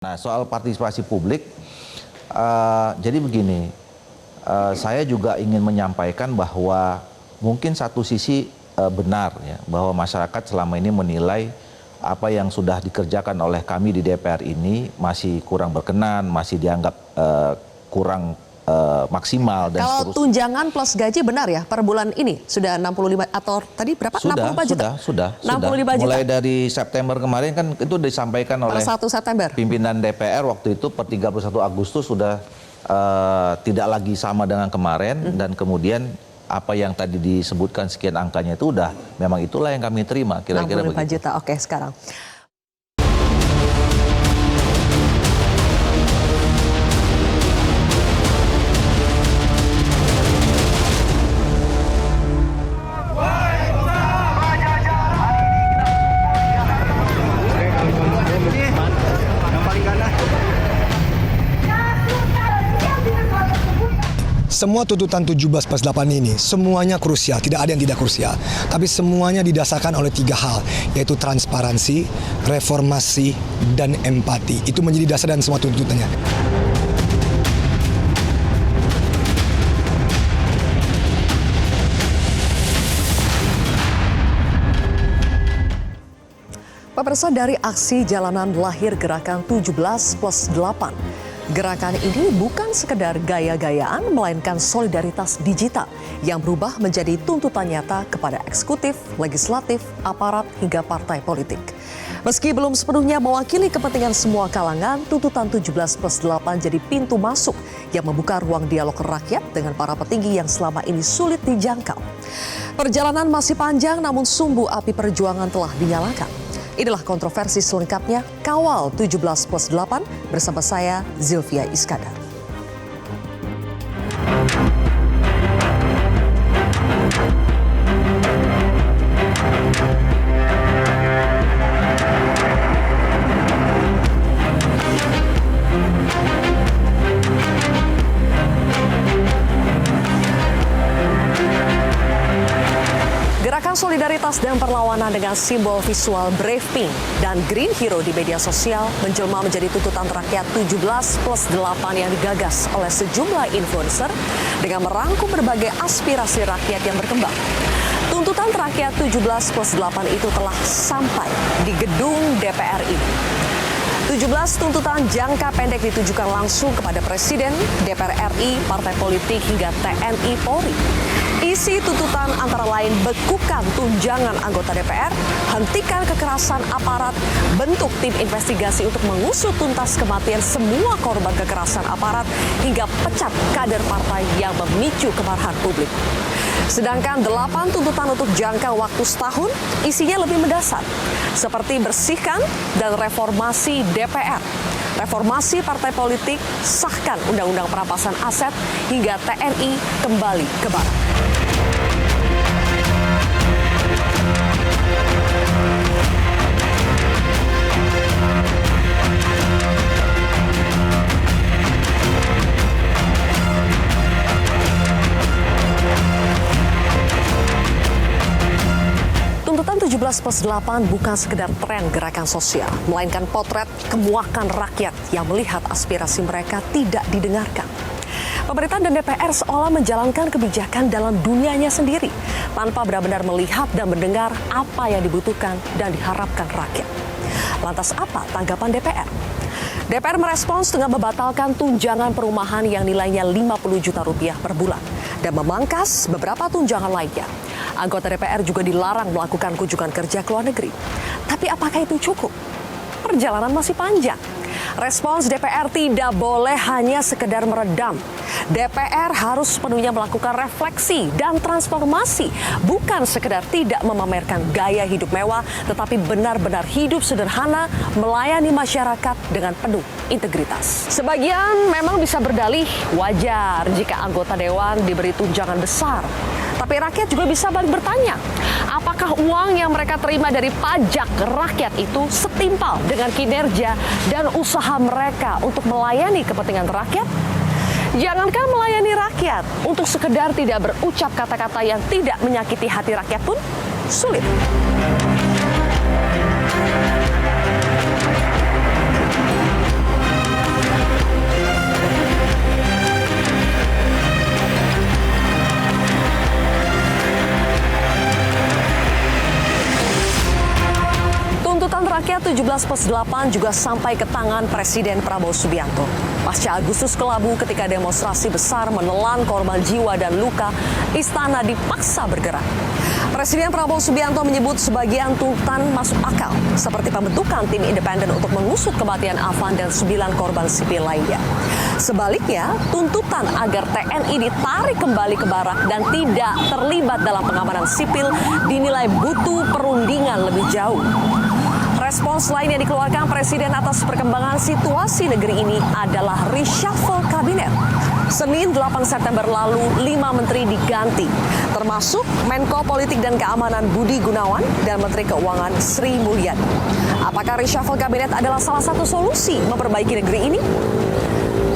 Nah, soal partisipasi publik, jadi begini, saya juga ingin menyampaikan bahwa mungkin satu sisi benar ya, bahwa masyarakat selama ini menilai apa yang sudah dikerjakan oleh kami di DPR ini masih kurang berkenan, masih dianggap kurang maksimal dan kalau seterusnya. Tunjangan plus gaji benar ya per bulan ini sudah 65 atau tadi berapa? Sudah, 64 juta? Sudah. 65 juta. Mulai dari September kemarin kan itu disampaikan oleh 1 September. pimpinan DPR waktu itu per 31 Agustus sudah tidak lagi sama dengan kemarin dan kemudian apa yang tadi disebutkan sekian angkanya itu udah memang itulah yang kami terima kira-kira 65 begitu. juta. Oke, sekarang. Semua tuntutan 17+8 ini semuanya krusial, tidak ada yang tidak krusial. Tapi semuanya didasarkan oleh 3 hal, yaitu transparansi, reformasi, dan empati. Itu menjadi dasar dan semua tuntutannya. Pemirsa, dari aksi jalanan lahir gerakan 17+8. Gerakan ini bukan sekedar gaya-gayaan, melainkan solidaritas digital yang berubah menjadi tuntutan nyata kepada eksekutif, legislatif, aparat, hingga partai politik. Meski belum sepenuhnya mewakili kepentingan semua kalangan, tuntutan 17+8 jadi pintu masuk yang membuka ruang dialog rakyat dengan para petinggi yang selama ini sulit dijangkau. Perjalanan masih panjang, namun sumbu api perjuangan telah dinyalakan. Inilah kontroversi selengkapnya, Kawal 17+8 bersama saya, Zilvia Iskandar. Gerakan solidaritas dan perlawanan dengan simbol visual Brave Pink dan Green Hero di media sosial menjelma menjadi tuntutan rakyat 17+8 yang digagas oleh sejumlah influencer dengan merangkum berbagai aspirasi rakyat yang berkembang. Tuntutan rakyat 17+8 itu telah sampai di gedung DPR ini. 17 tuntutan jangka pendek ditujukan langsung kepada Presiden, DPR RI, partai politik, hingga TNI Polri. Isi tuntutan antara lain bekukan tunjangan anggota DPR, hentikan kekerasan aparat, bentuk tim investigasi untuk mengusut tuntas kematian semua korban kekerasan aparat, hingga pecat kader partai yang memicu kemarahan publik. Sedangkan 8 tuntutan untuk jangka waktu setahun isinya lebih mendasar, seperti bersihkan dan reformasi DPR, reformasi partai politik, sahkan undang-undang perampasan aset, hingga TNI kembali ke barak. Tuntutan 17+8 bukan sekedar tren gerakan sosial, melainkan potret kemuakan rakyat yang melihat aspirasi mereka tidak didengarkan. Pemerintah dan DPR seolah menjalankan kebijakan dalam dunianya sendiri, tanpa benar-benar melihat dan mendengar apa yang dibutuhkan dan diharapkan rakyat. Lantas apa tanggapan DPR? DPR merespons dengan membatalkan tunjangan perumahan yang nilainya 50 juta rupiah per bulan dan memangkas beberapa tunjangan lainnya. Anggota DPR juga dilarang melakukan kunjungan kerja ke luar negeri. Tapi apakah itu cukup? Perjalanan masih panjang. Respons DPR tidak boleh hanya sekedar meredam. DPR harus sepenuhnya melakukan refleksi dan transformasi, bukan sekedar tidak memamerkan gaya hidup mewah, tetapi benar-benar hidup sederhana, melayani masyarakat dengan penuh integritas. Sebagian memang bisa berdalih wajar jika anggota dewan diberi tunjangan besar. Tapi rakyat juga bisa balik bertanya, apakah uang yang mereka terima dari pajak rakyat itu setimpal dengan kinerja dan usaha mereka untuk melayani kepentingan rakyat? Jangankan melayani rakyat, untuk sekedar tidak berucap kata-kata yang tidak menyakiti hati rakyat pun sulit. 17+8 juga sampai ke tangan Presiden Prabowo Subianto. Pasca Agustus kelabu ketika demonstrasi besar menelan korban jiwa dan luka, istana dipaksa bergerak. Presiden Prabowo Subianto menyebut sebagian tuntutan masuk akal, seperti pembentukan tim independen untuk mengusut kematian Afan dan 9 korban sipil lainnya. Sebaliknya, tuntutan agar TNI ditarik kembali ke barak dan tidak terlibat dalam pengamanan sipil dinilai butuh perundingan lebih jauh. Respons lain yang dikeluarkan Presiden atas perkembangan situasi negeri ini adalah reshuffle kabinet. Senin 8 September lalu, 5 menteri diganti, termasuk Menko Politik dan Keamanan Budi Gunawan dan Menteri Keuangan Sri Mulyani. Apakah reshuffle kabinet adalah salah satu solusi memperbaiki negeri ini?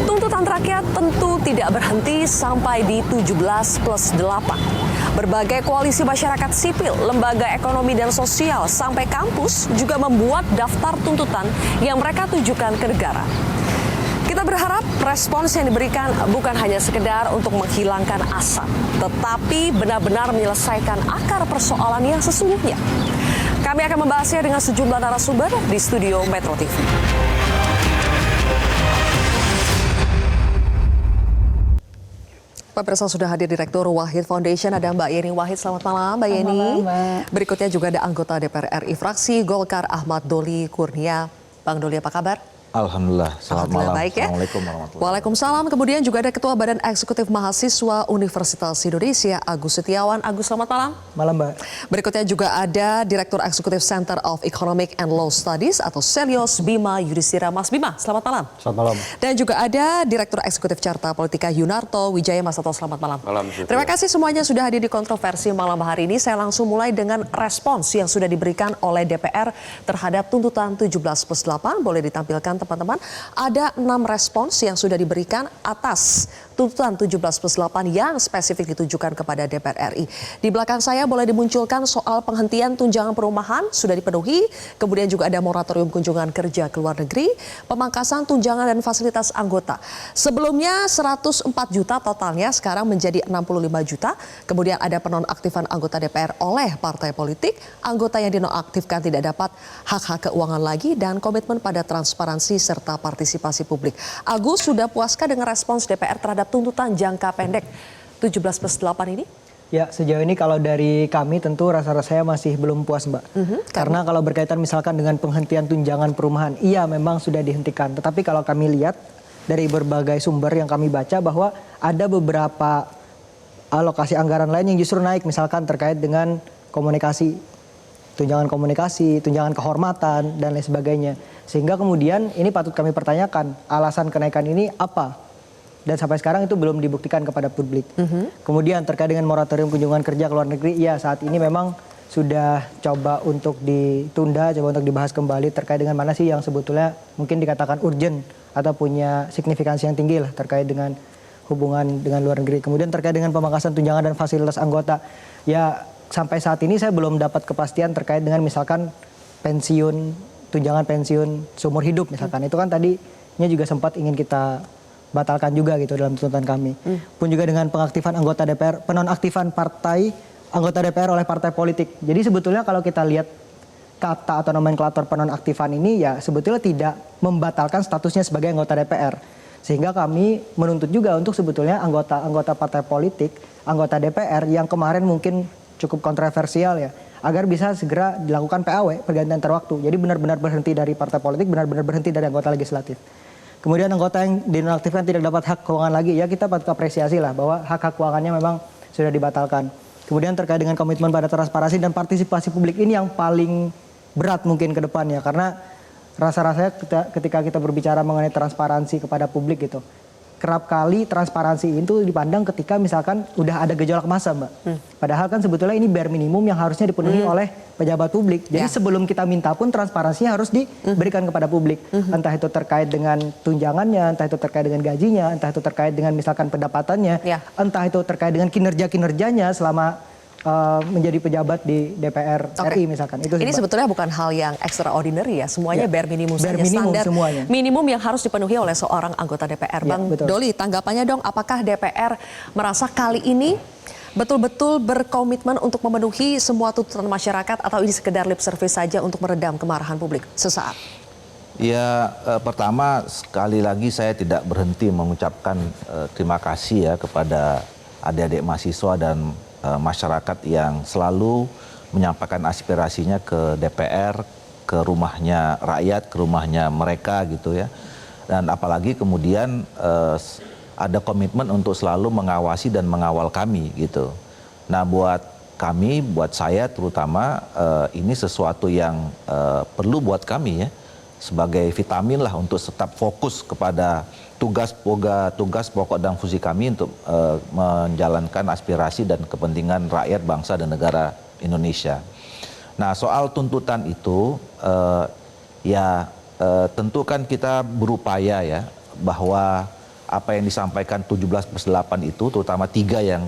Tuntutan rakyat tentu tidak berhenti sampai di 17+8. Berbagai koalisi masyarakat sipil, lembaga ekonomi dan sosial, sampai kampus juga membuat daftar tuntutan yang mereka tujukan ke negara. Kita berharap respons yang diberikan bukan hanya sekedar untuk menghilangkan asap, tetapi benar-benar menyelesaikan akar persoalan yang sesungguhnya. Kami akan membahasnya dengan sejumlah narasumber di studio Metro TV. Pemirsa, sudah hadir Direktur Wahid Foundation, ada Mbak Yeni Wahid. Selamat malam Mbak Yeni. Selamat malam, Mbak. Berikutnya juga ada anggota DPR RI fraksi Golkar Ahmad Doli Kurnia. Bang Doli, apa kabar? Alhamdulillah, selamat malam. Baik ya. Assalamualaikum warahmatullahi wabarakatuh. Waalaikumsalam. Kemudian juga ada Ketua Badan Eksekutif Mahasiswa Universitas Indonesia, Agus Setiawan. Agus, selamat malam. Malam, Mbak. Berikutnya juga ada Direktur Eksekutif Center of Economic and Law Studies atau Selios, Bima Yudhistira. Mas Bima, selamat malam. Selamat malam. Dan juga ada Direktur Eksekutif Carta Politika Yunarto Wijaya. Mas Toto, selamat malam. Malam. Terima kasih semuanya sudah hadir di kontroversi malam hari ini. Saya langsung mulai dengan respons yang sudah diberikan oleh DPR terhadap tuntutan 17+8. Boleh ditampilkan teman-teman. Ada 6 respons yang sudah diberikan atas tuntutan 17+8 yang spesifik ditujukan kepada DPR RI. Di belakang saya boleh dimunculkan soal penghentian tunjangan perumahan sudah dipenuhi. Kemudian juga ada moratorium kunjungan kerja ke luar negeri, pemangkasan tunjangan dan fasilitas anggota. Sebelumnya 104 juta totalnya, sekarang menjadi 65 juta. Kemudian ada penonaktifan anggota DPR oleh partai politik. Anggota yang dinonaktifkan tidak dapat hak-hak keuangan lagi dan komitmen pada transparansi serta partisipasi publik. Agus, sudah puaskah dengan respons DPR terhadap tuntutan jangka pendek 17+8 ini? Ya, sejauh ini kalau dari kami tentu rasa-rasanya masih belum puas, Mbak. Karena kalau berkaitan misalkan dengan penghentian tunjangan perumahan, iya memang sudah dihentikan. Tetapi kalau kami lihat dari berbagai sumber yang kami baca bahwa ada beberapa alokasi anggaran lain yang justru naik, misalkan terkait dengan komunikasi, tunjangan kehormatan, dan lain sebagainya. Sehingga kemudian ini patut kami pertanyakan, alasan kenaikan ini apa? Dan sampai sekarang itu belum dibuktikan kepada publik. Kemudian terkait dengan moratorium kunjungan kerja ke luar negeri, ya saat ini memang sudah coba untuk ditunda, coba untuk dibahas kembali terkait dengan mana sih yang sebetulnya mungkin dikatakan urgent atau punya signifikansi yang tinggi lah terkait dengan hubungan dengan luar negeri. Kemudian terkait dengan pemangkasan tunjangan dan fasilitas anggota, ya sampai saat ini saya belum dapat kepastian terkait dengan misalkan pensiun, tunjangan pensiun seumur hidup misalkan. Itu kan tadinya juga sempat ingin kita batalkan juga gitu dalam tuntutan kami. Pun juga dengan pengaktifan anggota DPR, penonaktifan anggota DPR oleh partai politik. Jadi sebetulnya kalau kita lihat kata atau nomenklatur penonaktifan ini ya sebetulnya tidak membatalkan statusnya sebagai anggota DPR. Sehingga kami menuntut juga untuk sebetulnya anggota partai politik, anggota DPR yang kemarin mungkin cukup kontroversial ya, agar bisa segera dilakukan PAW, pergantian terwaktu. Jadi benar-benar berhenti dari partai politik, benar-benar berhenti dari anggota legislatif. Kemudian anggota yang dinonaktifkan tidak dapat hak keuangan lagi, ya kita patut apresiasi lah bahwa hak-hak keuangannya memang sudah dibatalkan. Kemudian terkait dengan komitmen pada transparansi dan partisipasi publik, ini yang paling berat mungkin ke depannya. Karena rasa-rasanya ketika kita berbicara mengenai transparansi kepada publik gitu, kerap kali transparansi itu dipandang ketika misalkan udah ada gejolak massa, Mbak. Padahal kan sebetulnya ini bare minimum yang harusnya dipenuhi oleh pejabat publik. Jadi sebelum kita minta pun transparansinya harus diberikan kepada publik. Entah itu terkait dengan tunjangannya, entah itu terkait dengan gajinya, entah itu terkait dengan misalkan pendapatannya, entah itu terkait dengan kinerjanya selama menjadi pejabat di DPR RI misalkan. Itu ini sebetulnya bukan hal yang extraordinary ya, semuanya bare minimum saja, minimum standar semuanya. Minimum yang harus dipenuhi oleh seorang anggota DPR. Bang betul. Doli, tanggapannya dong, apakah DPR merasa kali ini betul-betul berkomitmen untuk memenuhi semua tuntutan masyarakat atau ini sekedar lip service saja untuk meredam kemarahan publik sesaat? Ya, pertama sekali lagi saya tidak berhenti mengucapkan terima kasih ya kepada adik-adik mahasiswa dan masyarakat yang selalu menyampaikan aspirasinya ke DPR, ke rumahnya rakyat, ke rumahnya mereka gitu ya. Dan apalagi kemudian ada komitmen untuk selalu mengawasi dan mengawal kami gitu. Nah buat kami, buat saya terutama ini sesuatu yang perlu buat kami ya. Sebagai vitamin lah untuk tetap fokus kepada tugas pokok dan fungsi kami untuk menjalankan aspirasi dan kepentingan rakyat, bangsa dan negara Indonesia. Nah soal tuntutan itu tentu kan kita berupaya ya bahwa apa yang disampaikan 17+8 itu terutama 3 yang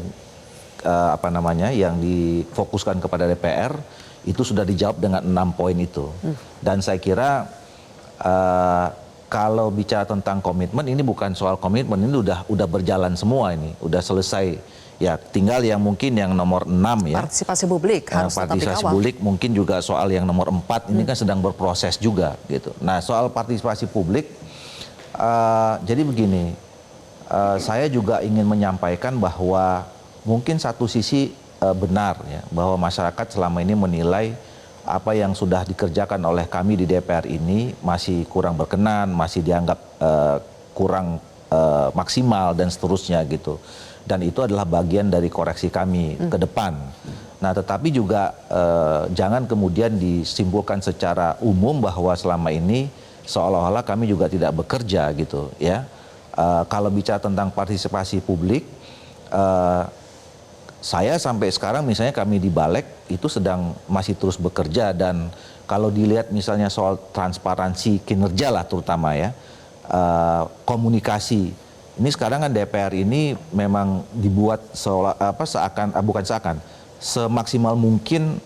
yang difokuskan kepada DPR itu sudah dijawab dengan 6 poin itu. Dan saya kira kalau bicara tentang komitmen ini bukan soal komitmen, ini udah berjalan semua, ini udah selesai ya, tinggal yang mungkin yang nomor 6 ya, partisipasi publik harus tetap dikawal. Partisipasi publik mungkin juga soal yang nomor 4 ini kan sedang berproses juga gitu. Nah soal partisipasi publik jadi begini, saya juga ingin menyampaikan bahwa mungkin satu sisi benar ya bahwa masyarakat selama ini menilai apa yang sudah dikerjakan oleh kami di DPR ini masih kurang berkenan, masih dianggap kurang maksimal dan seterusnya gitu. Dan itu adalah bagian dari koreksi kami ke depan. Nah tetapi juga jangan kemudian disimpulkan secara umum bahwa selama ini seolah-olah kami juga tidak bekerja gitu ya. Kalau bicara tentang partisipasi publik, saya sampai sekarang misalnya kami di Balek itu masih terus bekerja, dan kalau dilihat misalnya soal transparansi kinerja lah terutama ya, komunikasi. Ini sekarang kan DPR ini memang dibuat semaksimal mungkin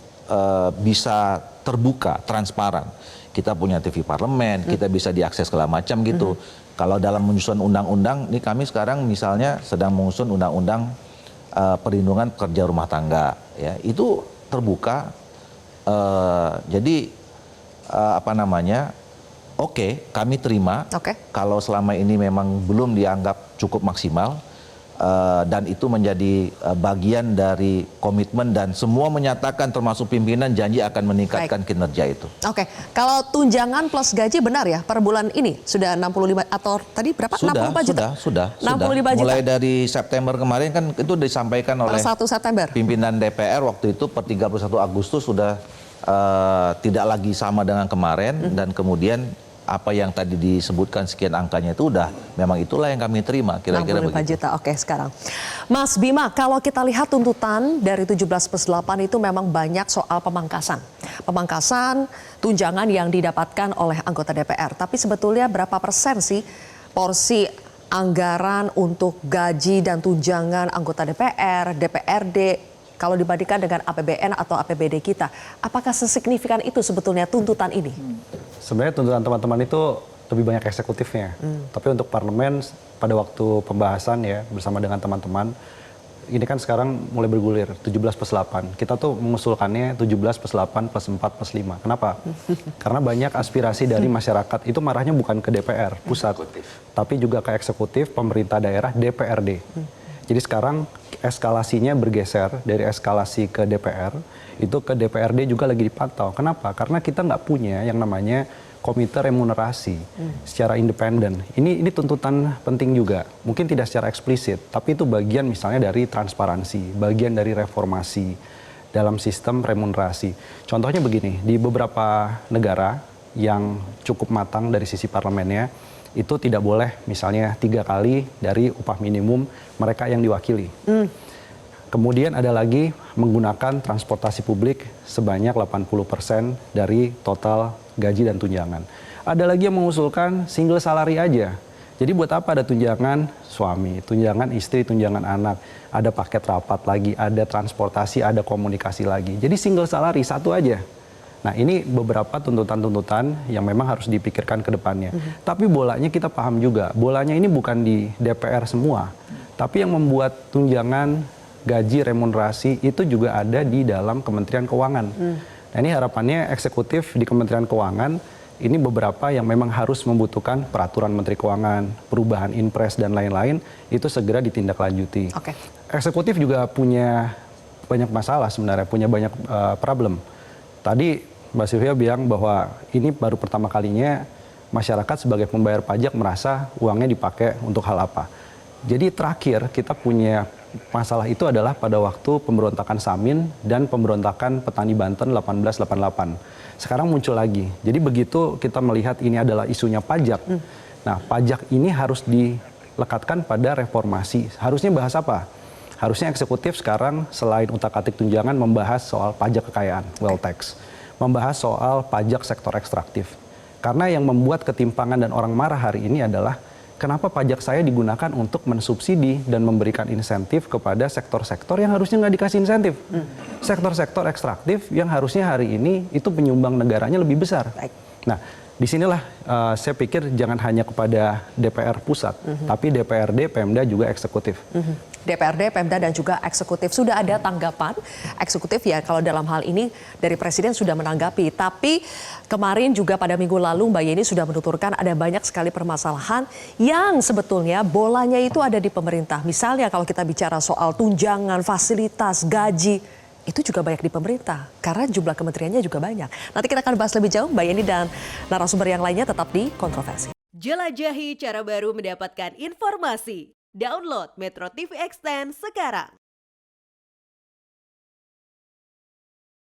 bisa terbuka, transparan. Kita punya TV parlemen, kita bisa diakses segala macam gitu. Kalau dalam menyusun undang-undang, ini kami sekarang misalnya sedang menyusun undang-undang perlindungan pekerja rumah tangga ya, itu terbuka. Jadi oke, kami terima kalau selama ini memang belum dianggap cukup maksimal, dan itu menjadi bagian dari komitmen, dan semua menyatakan termasuk pimpinan janji akan meningkatkan kinerja itu. Oke, kalau tunjangan plus gaji benar ya per bulan ini sudah 65 atau tadi berapa? 64 juta? Sudah. 65 juta. Mulai dari September kemarin kan itu disampaikan oleh 1 September. Pimpinan DPR waktu itu per 31 Agustus sudah tidak lagi sama dengan kemarin, dan kemudian apa yang tadi disebutkan sekian angkanya itu udah memang itulah yang kami terima kira-kira begitu. 65 juta, oke sekarang. Mas Bima, kalau kita lihat tuntutan dari 17+8 itu memang banyak soal pemangkasan. Pemangkasan tunjangan yang didapatkan oleh anggota DPR. Tapi sebetulnya berapa persen sih porsi anggaran untuk gaji dan tunjangan anggota DPR, DPRD, kalau dibandingkan dengan APBN atau APBD kita? Apakah sesignifikan itu sebetulnya tuntutan ini? Sebenarnya tuntutan teman-teman itu lebih banyak eksekutifnya. Tapi untuk parlemen pada waktu pembahasan ya bersama dengan teman-teman, ini kan sekarang mulai bergulir 17+8. Kita tuh mengusulkannya 17+8+4+5. Kenapa? Karena banyak aspirasi dari masyarakat itu marahnya bukan ke DPR pusat, tapi juga ke eksekutif, pemerintah daerah, DPRD. Jadi sekarang eskalasinya bergeser dari eskalasi ke DPR, itu ke DPRD juga lagi dipantau. Kenapa? Karena kita nggak punya yang namanya komite remunerasi secara independen. Ini tuntutan penting juga. Mungkin tidak secara eksplisit, tapi itu bagian misalnya dari transparansi, bagian dari reformasi dalam sistem remunerasi. Contohnya begini, di beberapa negara yang cukup matang dari sisi parlemennya, itu tidak boleh misalnya 3 kali dari upah minimum mereka yang diwakili. Kemudian ada lagi menggunakan transportasi publik sebanyak 80% dari total gaji dan tunjangan. Ada lagi yang mengusulkan single salary aja. Jadi buat apa ada tunjangan suami, tunjangan istri, tunjangan anak, ada paket rapat lagi, ada transportasi, ada komunikasi lagi. Jadi single salary satu aja. Nah ini beberapa tuntutan-tuntutan yang memang harus dipikirkan ke depannya. Tapi bolanya kita paham juga, bolanya ini bukan di DPR semua. Tapi yang membuat tunjangan gaji, remunerasi itu juga ada di dalam Kementerian Keuangan. Nah ini harapannya eksekutif di Kementerian Keuangan ini beberapa yang memang harus membutuhkan peraturan Menteri Keuangan, perubahan Inpres dan lain-lain itu segera ditindaklanjuti. Oke. Eksekutif juga punya banyak masalah sebenarnya, punya banyak problem. Tadi Mbak Sylvia bilang bahwa ini baru pertama kalinya masyarakat sebagai pembayar pajak merasa uangnya dipakai untuk hal apa. Jadi terakhir kita punya masalah itu adalah pada waktu pemberontakan Samin dan pemberontakan petani Banten 1888. Sekarang muncul lagi. Jadi begitu kita melihat ini adalah isunya pajak. Nah, pajak ini harus dilekatkan pada reformasi. Harusnya bahas apa? Harusnya eksekutif sekarang selain utak-atik tunjangan membahas soal pajak kekayaan, wealth tax. Membahas soal pajak sektor ekstraktif. Karena yang membuat ketimpangan dan orang marah hari ini adalah kenapa pajak saya digunakan untuk mensubsidi dan memberikan insentif kepada sektor-sektor yang harusnya nggak dikasih insentif. Sektor-sektor ekstraktif yang harusnya hari ini itu penyumbang negaranya lebih besar. Baik. Nah, disinilah saya pikir jangan hanya kepada DPR pusat, tapi DPRD, Pemda juga eksekutif. DPRD, Pemda dan juga eksekutif. Sudah ada tanggapan eksekutif ya kalau dalam hal ini dari Presiden sudah menanggapi. Tapi kemarin juga pada minggu lalu Mbak Yeni sudah menuturkan ada banyak sekali permasalahan yang sebetulnya bolanya itu ada di pemerintah. Misalnya kalau kita bicara soal tunjangan, fasilitas, gaji, itu juga banyak di pemerintah karena jumlah kementeriannya juga banyak. Nanti kita akan bahas lebih jauh Mbak Yeni dan narasumber yang lainnya tetap di Kontroversi. Jelajahi cara baru mendapatkan informasi. Download Metro TV Extend sekarang.